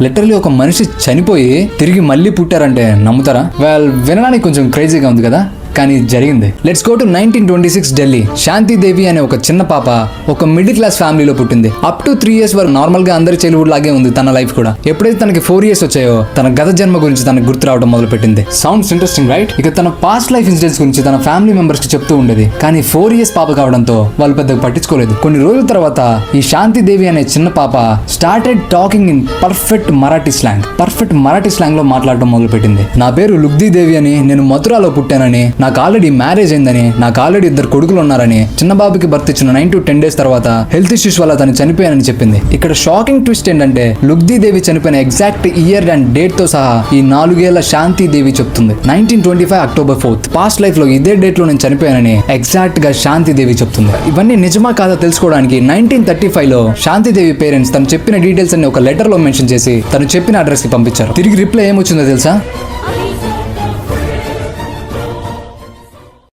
Literally ఒక మనిషి చనిపోయి తిరిగి మళ్ళీ పుట్టారంటే నమ్ముతారా? వినడానికి కొంచెం క్రేజీగా ఉంది కదా, కానీ జరిగింది. Let's go to 1926 Delhi. Shanti Devi అనే ఒక చిన్న పాప ఒక మిడిల్ క్లాస్ ఫ్యామిలీలో పుట్టింది. అప్ టు 3 years వరకు నార్మల్ గా అందరి చైల్డ్హుడ్ లాగే ఉంది తన లైఫ్ కూడా. ఎప్పుడైతే తనకి 4 years వచ్చాయో తన గత జన్మ గురించి తనకు గుర్తు రావడం మొదలు పెట్టింది. Sounds interesting right? ఇక తన పాస్ట్ లైఫ్ ఇన్సిడెంట్స్ గురించి తన ఫ్యామిలీ మెంబర్స్ కి చెప్తూ ఉండేది. కానీ 4 years పాప కావడంతో వాళ్ళు పెద్దగా పట్టించుకోలేదు. కొన్ని రోజుల తర్వాత ఈ శాంతిదేవి అనే చిన్న పాప started talking in perfect Marathi slang లో మాట్లాడడం మొదలు పెట్టింది. నా పేరు లుగ్దీ దేవి అని, నేను మథురాలో పుట్టానని, నాకు ఆల్రెడీ మ్యారేజ్ అయిందని, నాకు ఆల్రెడీ 2 కొడుకులు ఉన్నారని, చిన్న బాబుకి బర్త్ ఇచ్చిన 9 to 10 days తర్వాత హెల్త్ ఇష్యూస్ వల్ల తను చనిపోయానని చెప్పింది. ఇక్కడ షాకింగ్ ట్విస్ట్ ఏంటంటే లుగ్దీ దేవి చనిపోయిన ఎగ్జాక్ట్ ఇయర్ అండ్ డేట్ తో సహా ఈ 4 ఏళ్ల శాంతిదేవి చెప్తుంది. 1925 October 4th పాస్ట్ లైఫ్ లో ఇదే డేట్ లో నేను చనిపోయానని ఎగ్జాక్ట్ గా శాంతిదేవి చెప్తుంది. ఇవన్నీ నిజమా కాదా తెలుసుకోవడానికి 1935 లో శాంతిదేవి పేరెంట్స్ తను చెప్పిన డీటెయిల్స్ అన్ని ఒక లెటర్ లో మెన్షన్ చేసి తను చెప్పిన అడ్రస్ కి పంపించారు. తిరిగి రిప్లై ఏమొచ్చిందో తెలుసా?